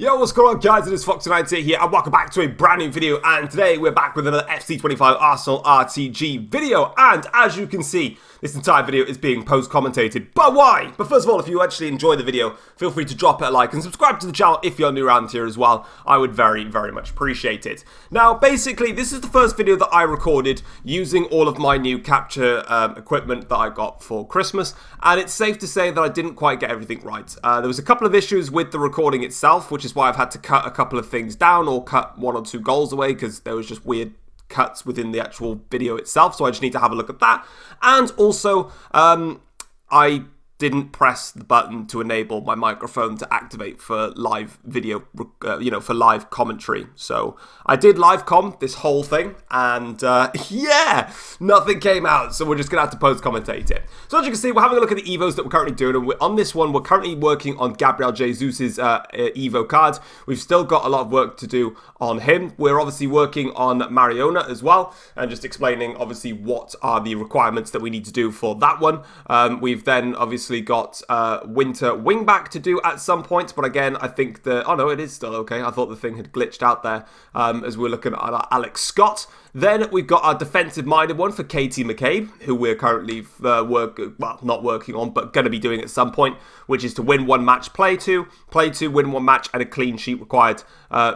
Yo, what's going on guys, it is Foxydude here and welcome back to a brand new video, and today we're back with another FC25 Arsenal RTG video, and as you can see, this entire video is being post-commentated. But why? But first of all, if you actually enjoy the video, feel free to drop it a like and subscribe to the channel if you're new around here as well. I would very much appreciate it. Now, basically, this is the first video that I recorded using all of my new capture equipment that I got for Christmas, and it's safe to say that I didn't quite get everything right. There was a couple of issues with the recording itself, which is why I've had to cut a couple of things down or cut one or two goals away because there was just weird cuts within the actual video itself, so I just need to have a look at that. And also, I didn't press the button to enable my microphone to activate for live video, for live commentary. So I did live com this whole thing, and yeah, nothing came out. So we're just gonna have to post commentate it. So as you can see, we're having a look at the Evos that we're currently doing, and on this one, we're currently working on Gabriel Jesus's Evo card. We've still got a lot of work to do on him. We're obviously working on Mariona as well, and just explaining obviously what are the requirements that we need to do for that one. We've then obviously got Winter Wingback to do at some point, but again, I think oh no, it is still okay. I thought the thing had glitched out there as we're looking at our Alex Scott. Then we've got our defensive-minded one for Katie McCabe, who we're currently not working on, but going to be doing at some point, which is to win one match, play two, win one match, and a clean sheet required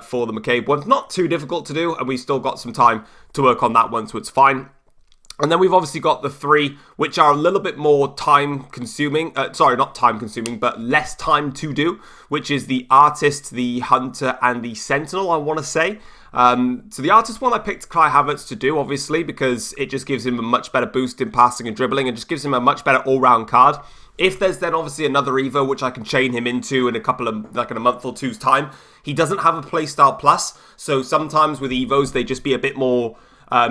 for the McCabe one. Not too difficult to do, and we've still got some time to work on that one, so it's fine. And then we've obviously got the three, which are a little bit more time-consuming. Sorry, not time-consuming, but less time to do, which is the Artist, the Hunter, and the Sentinel, I want to say. So the Artist one I picked Kai Havertz to do, obviously, because it just gives him a much better boost in passing and dribbling, and just gives him a much better all-round card. If there's then obviously another Evo, which I can chain him into in in a month or two's time, he doesn't have a playstyle plus, so sometimes with Evos, they just be a bit more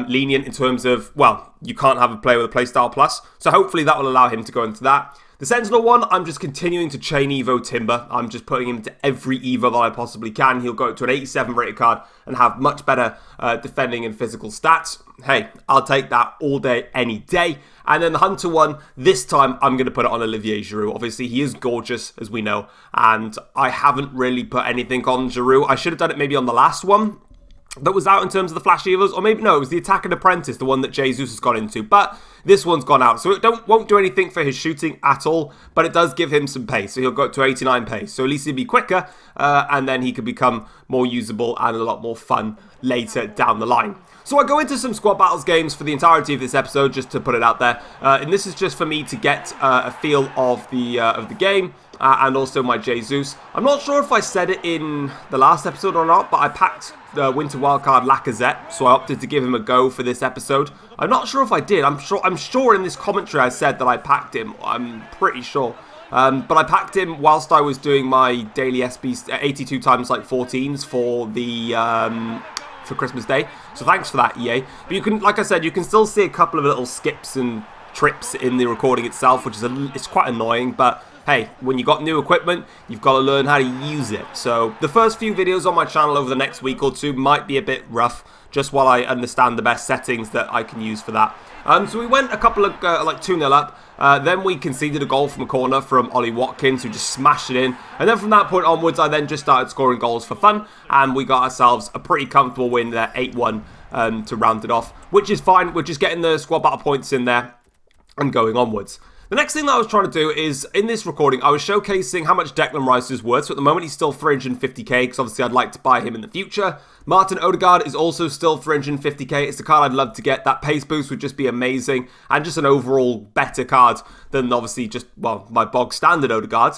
lenient in terms of, well, you can't have a player with a playstyle plus. So hopefully that will allow him to go into that. The Sentinel one, I'm just continuing to chain Evo Timber. I'm just putting him into every Evo that I possibly can. He'll go to an 87 rated card and have much better defending and physical stats. Hey, I'll take that all day, any day. And then the Hunter one, this time I'm going to put it on Olivier Giroud. Obviously, he is gorgeous, as we know. And I haven't really put anything on Giroud. I should have done it maybe on the last one that was out in terms of the Flash Evos, or maybe, no, it was the Attack and Apprentice, the one that Jesus has gone into, but this one's gone out, so it won't do anything for his shooting at all, but it does give him some pace, so he'll go up to 89 pace, so at least he'll be quicker, and then he could become more usable and a lot more fun later down the line. So I go into some squad battles games for the entirety of this episode, just to put it out there, and this is just for me to get a feel of the game, and also my Jesus. I'm not sure if I said it in the last episode or not, but I packed the Winter Wildcard Lacazette, so I opted to give him a go for this episode. I'm not sure if I did. I'm sure in this commentary I said that I packed him. I'm pretty sure. But I packed him whilst I was doing my daily SB 82 times like 14s for the for Christmas Day. So thanks for that, EA. But you can, like I said, you can still see a couple of little skips and trips in the recording itself, which is it's quite annoying, but hey, when you got new equipment, you've got to learn how to use it. So the first few videos on my channel over the next week or two might be a bit rough, just while I understand the best settings that I can use for that. So we went a couple of, 2-0 up. Then we conceded a goal from a corner from Ollie Watkins, who just smashed it in. And then from that point onwards, I then just started scoring goals for fun. And we got ourselves a pretty comfortable win there, 8-1 to round it off, which is fine. We're just getting the squad battle points in there and going onwards. The next thing that I was trying to do is, in this recording, I was showcasing how much Declan Rice is worth. So at the moment, he's still 350k, because obviously I'd like to buy him in the future. Martin Odegaard is also still 350k. It's the card I'd love to get. That pace boost would just be amazing, and just an overall better card than obviously just, well, my bog standard Odegaard,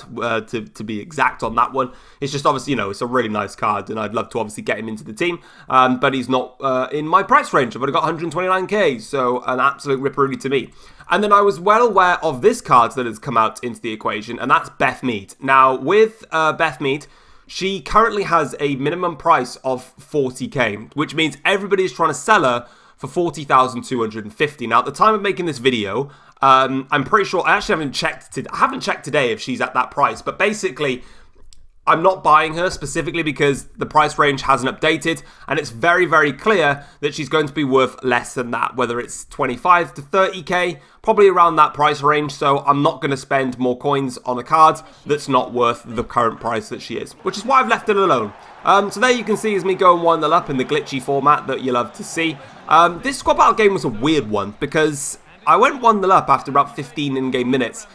to be exact on that one. It's just obviously, it's a really nice card, and I'd love to obviously get him into the team, but he's not in my price range. I've only got 129k, so an absolute ripperoonie to me. And then I was well aware of this card that has come out into the equation, and that's Beth Mead. Now, with Beth Mead, she currently has a minimum price of 40k, which means everybody's trying to sell her for 40,250. Now, at the time of making this video, I'm pretty sure, I actually haven't checked today if she's at that price, but basically, I'm not buying her specifically because the price range hasn't updated, and it's very, very clear that she's going to be worth less than that, whether it's 25 to 30k, probably around that price range, so I'm not going to spend more coins on a card that's not worth the current price that she is, which is why I've left it alone. So there you can see is me going 1-0 up in the glitchy format that you love to see. This squad battle game was a weird one because I went 1-0 up after about 15 in-game minutes,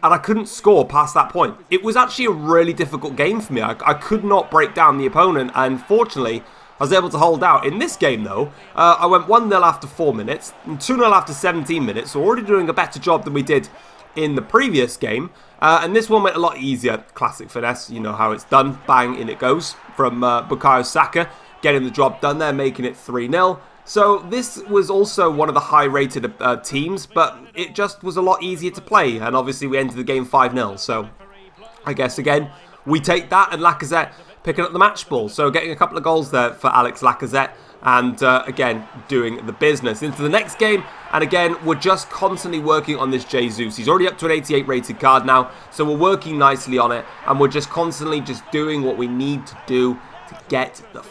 and I couldn't score past that point. It was actually a really difficult game for me. I could not break down the opponent, and fortunately, I was able to hold out. In this game, though, I went 1-0 after 4 minutes, and 2-0 after 17 minutes, so already doing a better job than we did in the previous game. And this one went a lot easier. Classic finesse, you know how it's done. Bang, in it goes from Bukayo Saka, getting the job done there, making it 3-0. So this was also one of the high-rated teams, but it just was a lot easier to play, and obviously we ended the game 5-0, so I guess, again, we take that, and Lacazette picking up the match ball, so getting a couple of goals there for Alex Lacazette, and again, doing the business. Into the next game, and again, we're just constantly working on this Jesus. He's already up to an 88 rated card now, so we're working nicely on it, and we're just constantly just doing what we need to do to get the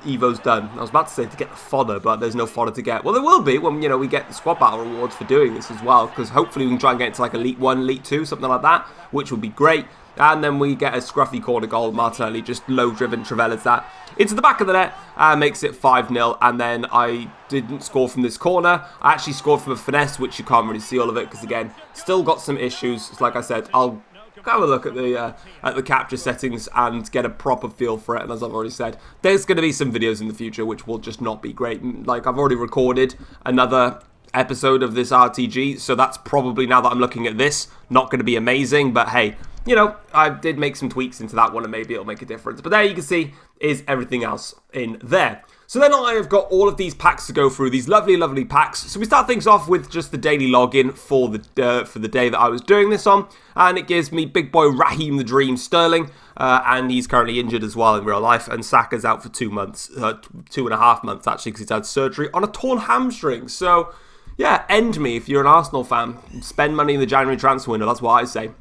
Evo's done. I was about to say to get the fodder, but there's no fodder to get. Well, there will be when, you know, we get the squad battle rewards for doing this as well, because hopefully we can try and get it to like Elite 1, Elite 2, something like that, which would be great. And then we get a scruffy corner goal. Martinelli just low-driven Trevella's that into the back of the net, makes it 5-0, and then I didn't score from this corner. I actually scored from a finesse, which you can't really see all of it, because again, still got some issues. It's like I said, I'll have a look at the capture settings and get a proper feel for it. And as I've already said, there's going to be some videos in the future which will just not be great. Like, I've already recorded another episode of this RTG, so that's probably, now that I'm looking at this, not going to be amazing. But hey, you know, I did make some tweaks into that one, and maybe it'll make a difference. But there you can see is everything else in there. So then I have got all of these packs to go through, these lovely, lovely packs. So we start things off with just the daily login for the day that I was doing this on. And it gives me big boy Raheem the Dream Sterling. And he's currently injured as well in real life. And Saka's out for 2 months, 2.5 months actually, because he's had surgery on a torn hamstring. So yeah, end me if you're an Arsenal fan. Spend money in the January transfer window, that's what I say.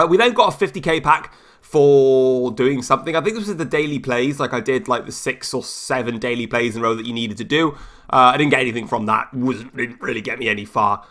We then got a 50k pack for doing something. I think this was the daily plays, like I did like the 6 or 7 daily plays in a row that you needed to do. I didn't get anything from that. Didn't really get me any far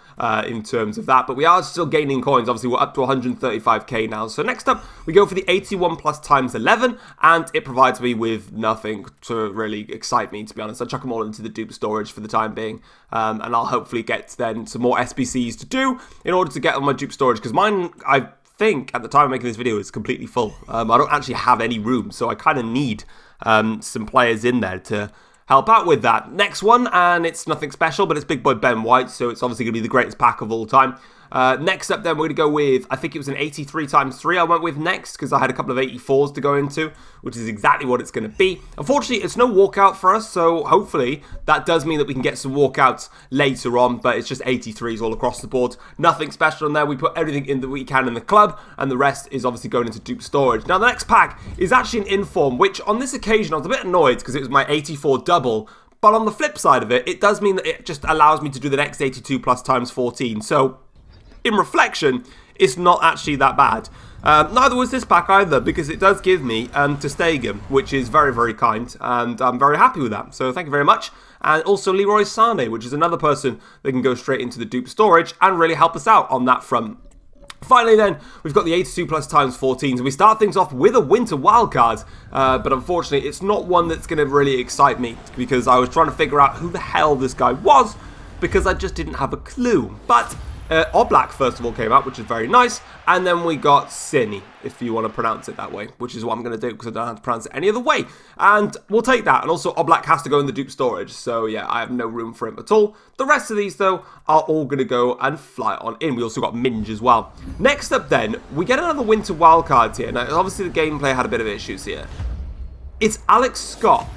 in terms of that, but we are still gaining coins. Obviously, we're up to 135k now. So next up, we go for the 81 plus times 11, and it provides me with nothing to really excite me, to be honest. I chuck them all into the dupe storage for the time being, and I'll hopefully get then some more SBCs to do in order to get on my dupe storage, because mine, I think at the time of making this video, is completely full. I don't actually have any room, so I kind of need some players in there to help out with that. Next one, and it's nothing special, but it's big boy Ben White, so it's obviously going to be the greatest pack of all time. Next up then, we're going to go with, I think it was an 83 times 3 I went with next, because I had a couple of 84s to go into, which is exactly what it's going to be. Unfortunately, it's no walkout for us, so hopefully that does mean that we can get some walkouts later on, but it's just 83s all across the board. Nothing special in there. We put everything in that we can in the club, and the rest is obviously going into dupe storage. Now, the next pack is actually an inform, which on this occasion I was a bit annoyed because it was my 84 double, but on the flip side of it, it does mean that it just allows me to do the next 82 plus times 14, so in reflection, it's not actually that bad. Neither was this pack either, because it does give me Ter Stegen, which is very, very kind, and I'm very happy with that. So thank you very much. And also Leroy Sané, which is another person that can go straight into the dupe storage and really help us out on that front. Finally then, we've got the 82 plus times 14s, and we start things off with a winter wildcard, but unfortunately it's not one that's going to really excite me, because I was trying to figure out who the hell this guy was, because I just didn't have a clue. But Oblak first of all came out, which is very nice, and then we got Cini, if you want to pronounce it that way, which is what I'm going to do because I don't have to pronounce it any other way, and we'll take that. And also Oblak has to go in the dupe storage, so yeah, I have no room for him at all. The rest of these though are all going to go and fly on in. We also got Minge as well. Next up then, we get another winter wildcard here. Now obviously the gameplay had a bit of issues here. It's Alex Scott,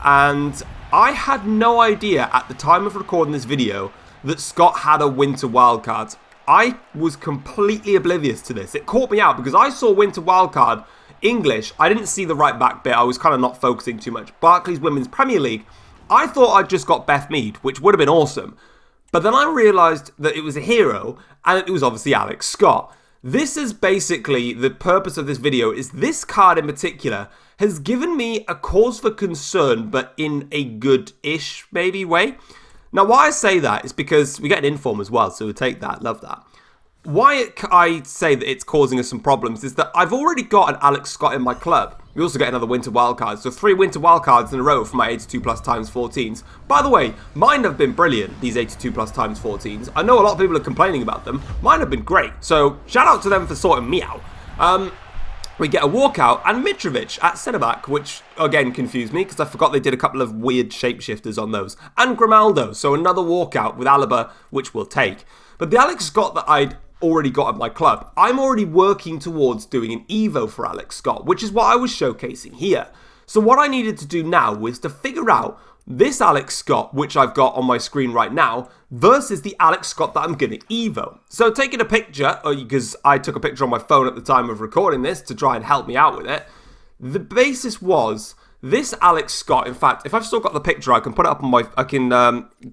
and I had no idea at the time of recording this video that Scott had a winter wildcard. I was completely oblivious to this. It caught me out because I saw winter wildcard English. I didn't see the right back bit. I was kind of not focusing too much. Barclays Women's Premier League. I thought I'd just got Beth Mead, which would have been awesome. But then I realised that it was a hero, and it was obviously Alex Scott. This is basically the purpose of this video, is this card in particular has given me a cause for concern, but in a good-ish, maybe, way. Now, why I say that is because we get an inform as well, so we'll take that, love that. Why I say that it's causing us some problems is that I've already got an Alex Scott in my club. We also get another Winter Wildcard, so 3 Winter Wildcards in a row for my 82 plus times 14s. By the way, mine have been brilliant, these 82 plus times 14s. I know a lot of people are complaining about them. Mine have been great, so shout out to them for sorting me out. We get a walkout and Mitrovic at centre-back, which again confused me because I forgot they did a couple of weird shapeshifters on those. And Grimaldo, so another walkout with Alaba, which we'll take. But the Alex Scott that I'd already got at my club, I'm already working towards doing an Evo for Alex Scott, which is what I was showcasing here. So what I needed to do now was to figure out this Alex Scott, which I've got on my screen right now, versus the Alex Scott that I'm going to Evo. So taking a picture, because I took a picture on my phone at the time of recording this to try and help me out with it, the basis was this Alex Scott. In fact, if I've still got the picture, I can put it up on my, I can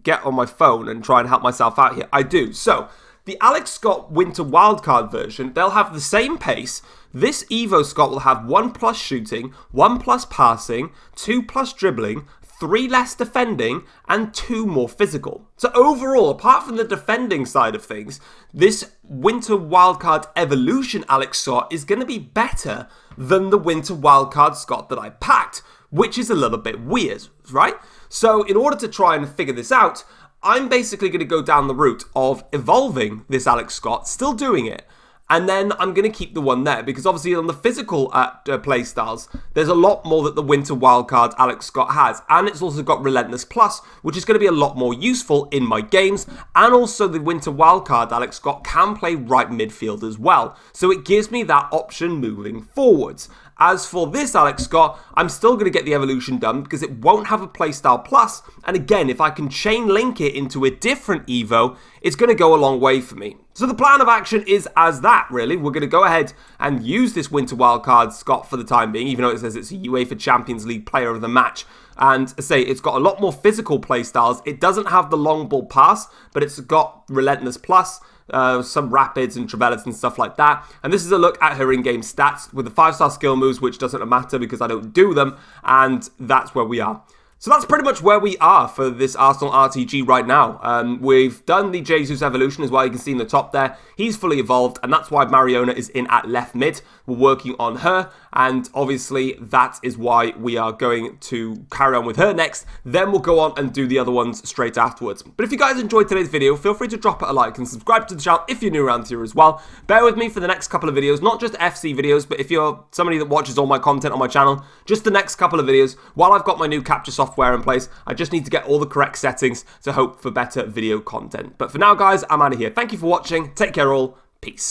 get on my phone and try and help myself out here. I do. So the Alex Scott Winter Wildcard version, they'll have the same pace. This Evo Scott will have 1+ shooting, 1+ passing, 2+ dribbling, 3 less defending, and 2 more physical. So overall, apart from the defending side of things, this Winter Wildcard Evolution Alex Scott is going to be better than the Winter Wildcard Scott that I packed, which is a little bit weird, right? So in order to try and figure this out, I'm basically going to go down the route of evolving this Alex Scott, still doing it, and then I'm going to keep the one there, because obviously on the physical playstyles, there's a lot more that the Winter Wildcard Alex Scott has, and it's also got Relentless Plus, which is going to be a lot more useful in my games, and also the Winter Wildcard Alex Scott can play right midfield as well, so it gives me that option moving forwards. As for this Alex Scott, I'm still going to get the evolution done because it won't have a playstyle plus, and again, if I can chain link it into a different Evo, it's going to go a long way for me. So the plan of action is as that, really. We're going to go ahead and use this Winter Wildcard Scott for the time being, even though it says it's a UEFA Champions League player of the match. And say it's got a lot more physical playstyles. It doesn't have the long ball pass, but it's got Relentless Plus, some rapids and travellas and stuff like that. And this is a look at her in-game stats with the 5-star skill moves, which doesn't matter because I don't do them. And that's where we are. So that's pretty much where we are for this Arsenal RTG right now. We've done the Jesus evolution as well. You can see in the top there. He's fully evolved, and that's why Mariona is in at left mid. We're working on her, and obviously that is why we are going to carry on with her next. Then we'll go on and do the other ones straight afterwards. But if you guys enjoyed today's video, feel free to drop it a like and subscribe to the channel if you're new around here as well. Bear with me for the next couple of videos, not just FC videos, but if you're somebody that watches all my content on my channel, just the next couple of videos, while I've got my new capture software in place, I just need to get all the correct settings to hope for better video content. But for now, guys, I'm out of here. Thank you for watching. Take care all. Peace.